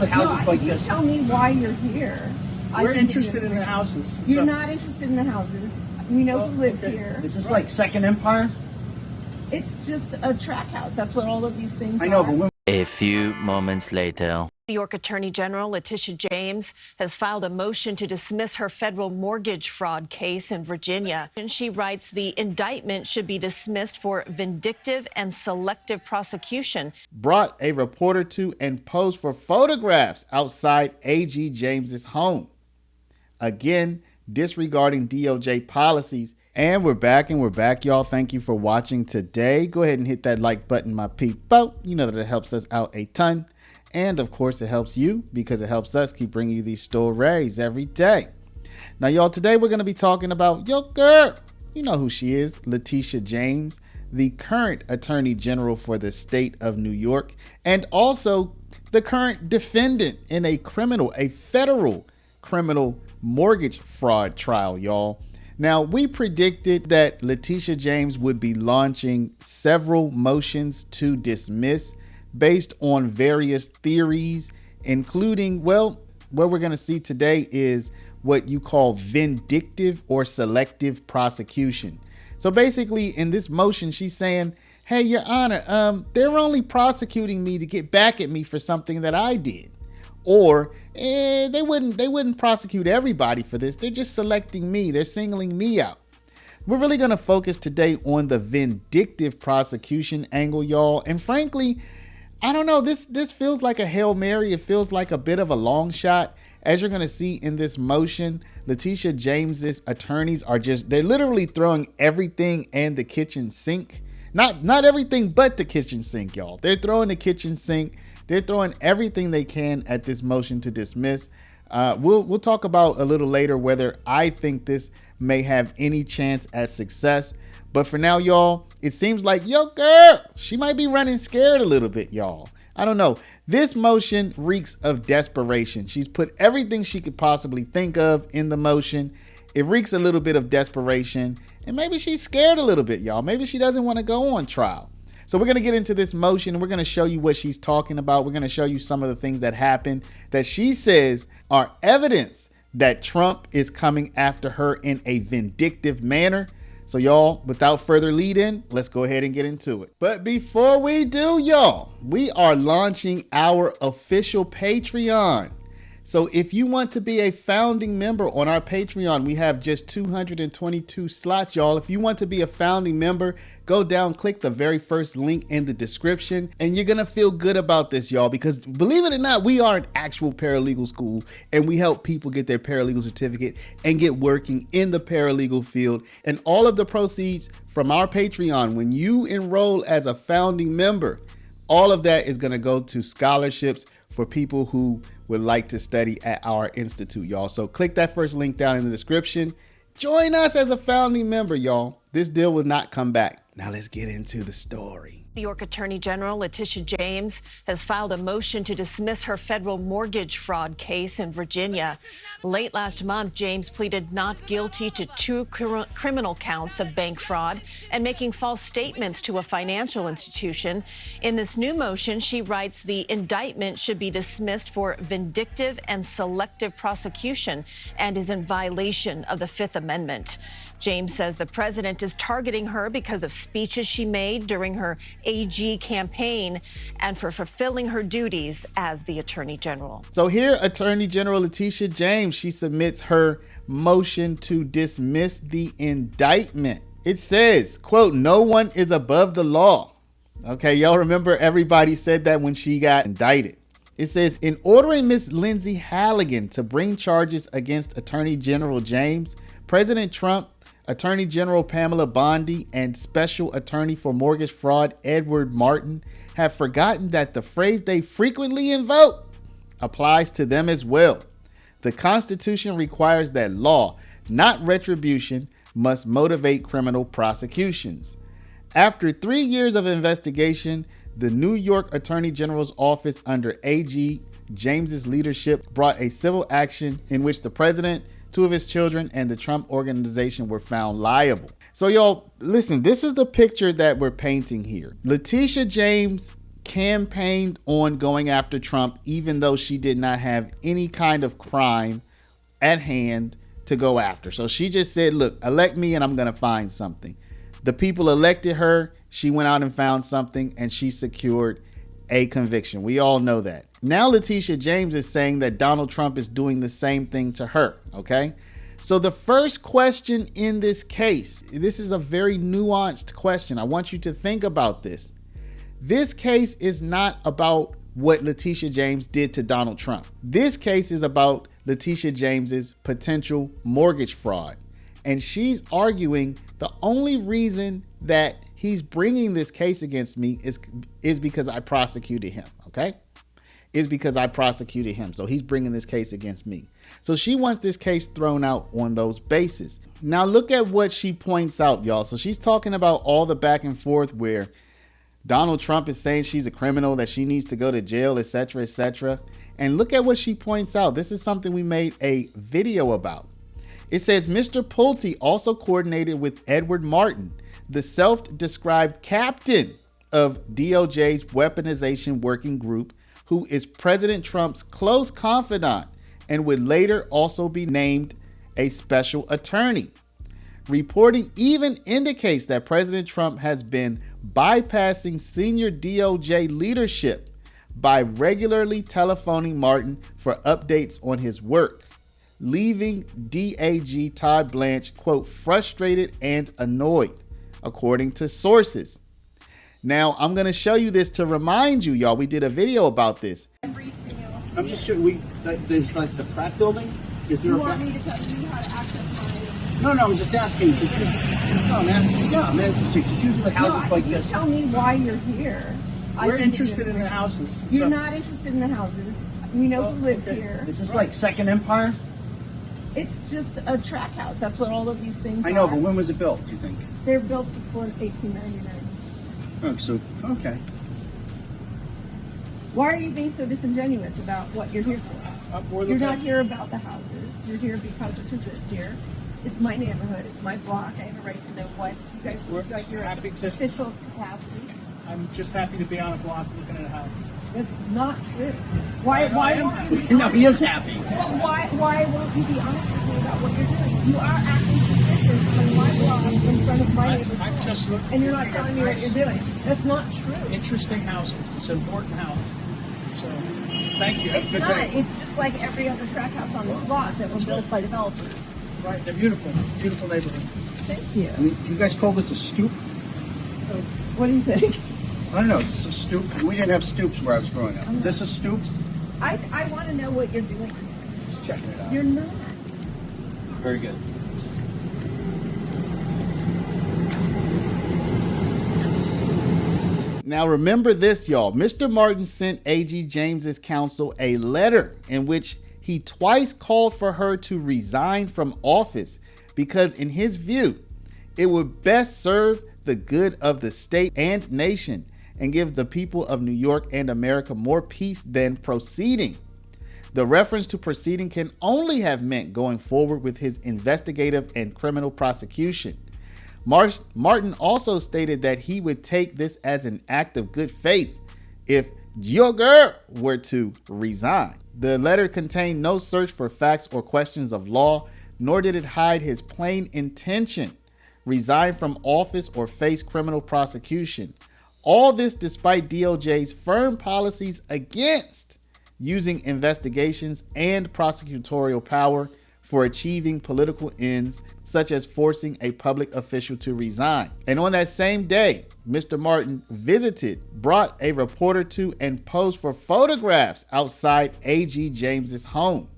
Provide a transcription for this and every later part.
houses like you this. Tell me why you're here. We're interested in the houses. You're not interested in the houses. We know who lives here. Is this like Second Empire? It's just a track house. That's what all of these things are. I know, but when A few moments later. New York Attorney General Letitia James has filed a motion to dismiss her federal mortgage fraud case in Virginia. And she writes the indictment should be dismissed for vindictive and selective prosecution. Brought a reporter to and posed for photographs outside AG James's home. Again, disregarding DOJ policies. And we're back, y'all. Thank you for watching today. Go ahead and hit that like button, my people. You know that it helps us out a ton. And of course, it helps you because it helps us keep bringing you these stories every day. Now, y'all, today we're going to be talking about your girl. You know who she is, Letitia James, the current Attorney General for the state of New York, and also the current defendant in a federal criminal mortgage fraud trial, y'all. Now, we predicted that Letitia James would be launching several motions to dismiss based on various theories, including, well, what we're going to see today is what you call vindictive or selective prosecution. So basically, in this motion, she's saying, hey, Your Honor, they're only prosecuting me to get back at me for something that I did. Or they wouldn't prosecute everybody for this. They're just selecting me. They're singling me out. We're really going to focus today on the vindictive prosecution angle, y'all. And frankly, I don't know, this feels like a Hail Mary. It feels like a bit of a long shot. As you're going to see in this motion, Letitia James's attorneys they're literally throwing everything in the kitchen sink. Not everything but the kitchen sink, y'all. They're throwing the kitchen sink. They're throwing everything they can at this motion to dismiss. We'll talk about a little later whether I think this may have any chance at success. But for now, y'all, it seems like, yo, girl, she might be running scared a little bit, y'all. I don't know. This motion reeks of desperation. She's put everything she could possibly think of in the motion. It reeks a little bit of desperation. And maybe she's scared a little bit, y'all. Maybe she doesn't want to go on trial. So we're going to get into this motion and we're going to show you what she's talking about. We're going to show you some of the things that happened that she says are evidence that Trump is coming after her in a vindictive manner. So y'all, without further lead in, let's go ahead and get into it. But before we do, y'all, we are launching our official Patreon. So if you want to be a founding member on our Patreon, we have just 222 slots, y'all. If you want to be a founding member, go down, click the very first link in the description, and you're gonna feel good about this, y'all, because believe it or not, we are an actual paralegal school, and we help people get their paralegal certificate and get working in the paralegal field. And all of the proceeds from our Patreon, when you enroll as a founding member, all of that is gonna go to scholarships for people who would like to study at our institute, y'all. So click that first link down in the description. Join us as a founding member, y'all. This deal will not come back. Now let's get into the story. New York Attorney General Letitia James has filed a motion to dismiss her federal mortgage fraud case in Virginia. Late last month, James pleaded not guilty to 2 criminal counts of bank fraud and making false statements to a financial institution. In this new motion, she writes the indictment should be dismissed for vindictive and selective prosecution and is in violation of the Fifth Amendment. James says the president is targeting her because of speeches she made during her AG campaign and for fulfilling her duties as the Attorney General. So here, Attorney General Letitia James, she submits her motion to dismiss the indictment. It says, quote, "No one is above the law." Okay, y'all remember everybody said that when she got indicted. It says, in ordering Miss Lindsey Halligan to bring charges against Attorney General James, President Trump, Attorney General Pamela Bondi, and Special Attorney for Mortgage Fraud Edward Martin have forgotten that the phrase they frequently invoke applies to them as well. The Constitution requires that law, not retribution, must motivate criminal prosecutions. After 3 years of investigation, the New York Attorney General's office under AG James's leadership brought a civil action in which the president, 2 of his children, and the Trump organization were found liable. So y'all, listen, this is the picture that we're painting here. Letitia James campaigned on going after Trump, even though she did not have any kind of crime at hand to go after. So she just said, look, elect me and I'm going to find something. The people elected her. She went out and found something and she secured a conviction. We all know that. Now Letitia James is saying that Donald Trump is doing the same thing to her. Okay. So the first question in this case, this is a very nuanced question. I want you to think about this. This case is not about what Letitia James did to Donald Trump. This case is about Letitia James's potential mortgage fraud. And she's arguing the only reason that he's bringing this case against me is because I prosecuted him, okay? Is because I prosecuted him. So he's bringing this case against me. So she wants this case thrown out on those bases. Now look at what she points out, y'all. So she's talking about all the back and forth where Donald Trump is saying she's a criminal, that she needs to go to jail, etc., etc. And look at what she points out. This is something we made a video about. It says Mr. Pulte also coordinated with Edward Martin, the self-described captain of DOJ's Weaponization Working Group, who is President Trump's close confidant and would later also be named a special attorney. Reporting even indicates that President Trump has been bypassing senior DOJ leadership by regularly telephoning Martin for updates on his work, leaving DAG Todd Blanche, quote, frustrated and annoyed, according to sources. Now, I'm going to show you this to remind you, y'all, we did a video about this. I'm just sure there's like the Pratt building. Is there You a want me to tell you how to access my... No, I'm just asking. I'm interested because usually the houses like you this. tell me why you're here. We're interested in the houses. You're So- not interested in the houses. We know who lives here. Is this like Second Empire? It's just a track house. That's what all of these things are. I know, but when was it built, do you think? They're built before 1899. Oh, so, okay. Why are you being so disingenuous about what you're here for? You're not here about the houses. You're here because of who lives here. It's my neighborhood. It's my block. I have a right to know what you guys look like. Your happy to- official capacity. I'm just happy to be on a block looking at a house. That's not true. Why won't you be No, he is happy. Well, why won't you be honest with me about what you're doing? You are acting suspicious on my block in front of my neighbor's I'm house, just looking and you're not at telling me what nice- you're doing. That's not true. Interesting houses. It's an important house. So, thank you. Have a It's good not. day. It's just like every other track house on this block that was built by developers. Right, they're beautiful. Beautiful neighborhood. Thank you. I mean, do you guys call this a stoop? What do you think? I don't know. It's a stoop. We didn't have stoops where I was growing up. Is this a stoop? I want to know what you're doing. Just checking it out. You're not. Very good. Now remember this, y'all. Mr. Martin sent AG James's counsel a letter in which he twice called for her to resign from office because in his view, it would best serve the good of the state and nation and give the people of New York and America more peace than proceeding. The reference to proceeding can only have meant going forward with his investigative and criminal prosecution. Martin also stated that he would take this as an act of good faith if your girl were to resign. The letter contained no search for facts or questions of law, nor did it hide his plain intention: resign from office or face criminal prosecution. All this despite DOJ's firm policies against using investigations and prosecutorial power for achieving political ends, such as forcing a public official to resign. And on that same day, Mr. Martin brought a reporter to and posed for photographs outside AG James's home.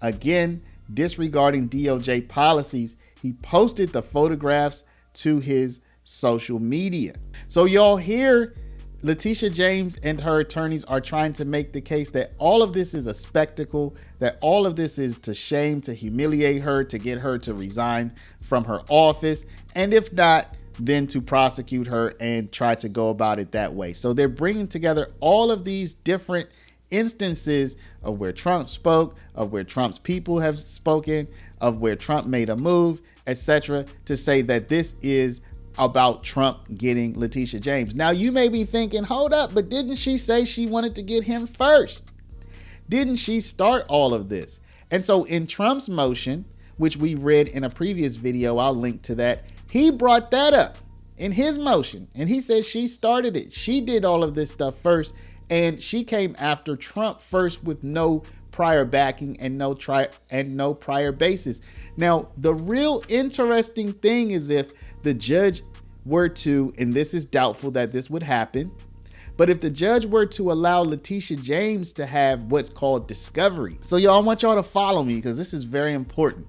Again, disregarding DOJ policies, he posted the photographs to his social media. So y'all hear Letitia James and her attorneys are trying to make the case that all of this is a spectacle, that all of this is to shame, to humiliate her, to get her to resign from her office, and if not, then to prosecute her and try to go about it that way. So they're bringing together all of these different instances of where Trump spoke, of where Trump's people have spoken, of where Trump made a move, etc., to say that this is about Trump getting Letitia James. Now you may be thinking, hold up, but didn't she say she wanted to get him first? Didn't she start all of this? And so in Trump's motion, which we read in a previous video, I'll link to that, he brought that up in his motion. And he said she started it. She did all of this stuff first. And she came after Trump first with no prior backing and no prior basis. Now, the real interesting thing is if the judge were to, and this is doubtful that this would happen, but if the judge were to allow Letitia James to have what's called discovery. So y'all, I want y'all to follow me because this is very important.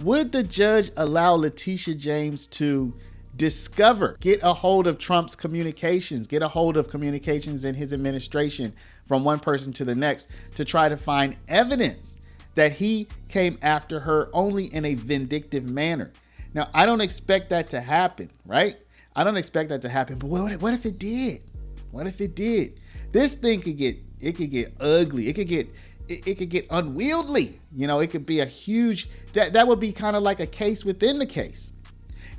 Would the judge allow Letitia James to discover, get a hold of Trump's communications, get a hold of communications in his administration from one person to the next to try to find evidence that he came after her only in a vindictive manner? Now, I don't expect that to happen, right? I don't expect that to happen, but what if it did? What if it did? This thing could get ugly. It could get unwieldy. You know, it could be a huge, that would be kind of like a case within the case.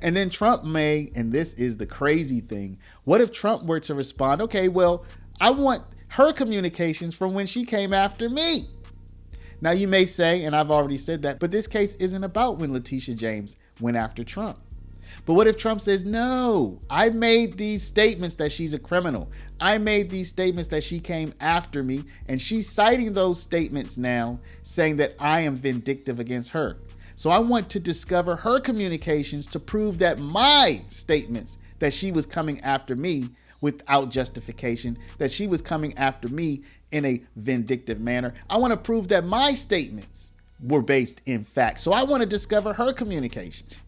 And then Trump may, and this is the crazy thing, what if Trump were to respond, okay, well, I want her communications from when she came after me. Now you may say, and I've already said that, but this case isn't about when Letitia James went after Trump. But what if Trump says, no, I made these statements that she's a criminal. I made these statements that she came after me, and she's citing those statements now, saying that I am vindictive against her. So I want to discover her communications to prove that my statements that she was coming after me without justification, that she was coming after me in a vindictive manner. I want to prove that my statements were based in fact. So I want to discover her communications.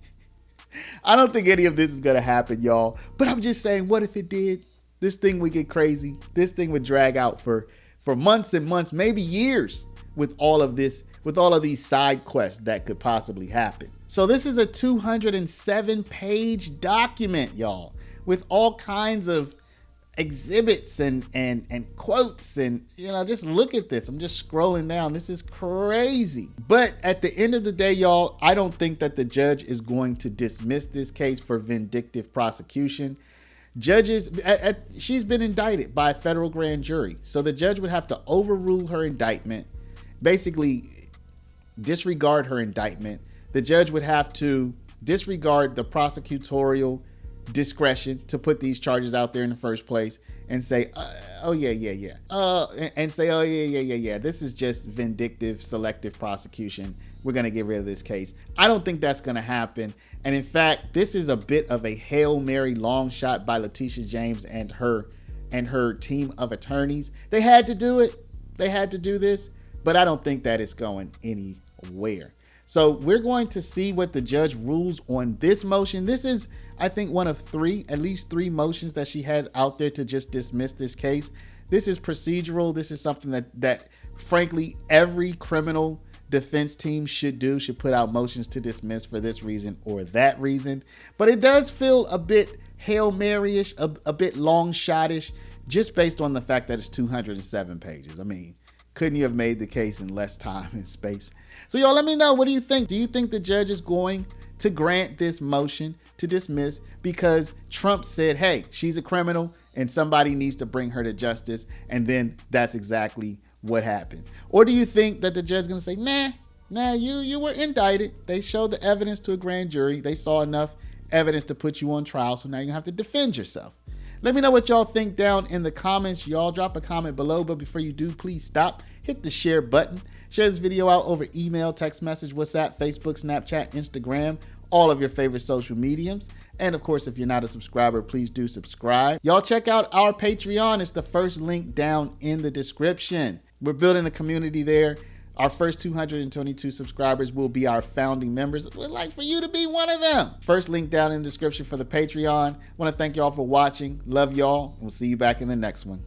I don't think any of this is going to happen, y'all. But I'm just saying, what if it did? This thing would get crazy. This thing would drag out for months and months, maybe years, with all of this, with all of these side quests that could possibly happen. So this is a 207-page document, y'all, with all kinds of exhibits and quotes, and just look at this. I'm just scrolling down. This is crazy. But at the end of the day, y'all, I don't think that the judge is going to dismiss this case for vindictive prosecution. Judges, she's been indicted by a federal grand jury, so the judge would have to overrule her indictment, basically disregard her indictment. The judge would have to disregard the prosecutorial discretion to put these charges out there in the first place and say, this is just vindictive, selective prosecution. We're going to get rid of this case. I don't think that's going to happen. And in fact, this is a bit of a Hail Mary long shot by Letitia James and her team of attorneys. They had to do it. They had to do this, but I don't think that it's going anywhere. So we're going to see what the judge rules on this motion. This is, I think, one of at least three motions that she has out there to just dismiss this case. This is procedural. This is something that frankly, every criminal defense team should put out motions to dismiss for this reason or that reason. But it does feel a bit Hail Mary-ish, a bit long shot-ish, just based on the fact that it's 207 pages. I mean, couldn't you have made the case in less time and space? So y'all, let me know. What do you think? Do you think the judge is going to grant this motion to dismiss because Trump said, hey, she's a criminal and somebody needs to bring her to justice, and then that's exactly what happened? Or do you think that the judge is going to say, nah, you were indicted. They showed the evidence to a grand jury. They saw enough evidence to put you on trial, so now you have to defend yourself. Let me know what y'all think down in the comments. Y'all drop a comment below, but before you do, please stop, hit the share button. Share this video out over email, text message, WhatsApp, Facebook, Snapchat, Instagram, all of your favorite social mediums. And of course, if you're not a subscriber, please do subscribe. Y'all check out our Patreon. It's the first link down in the description. We're building a community there. Our first 222 subscribers will be our founding members. We'd like for you to be one of them. First link down in the description for the Patreon. I want to thank y'all for watching. Love y'all. We'll see you back in the next one.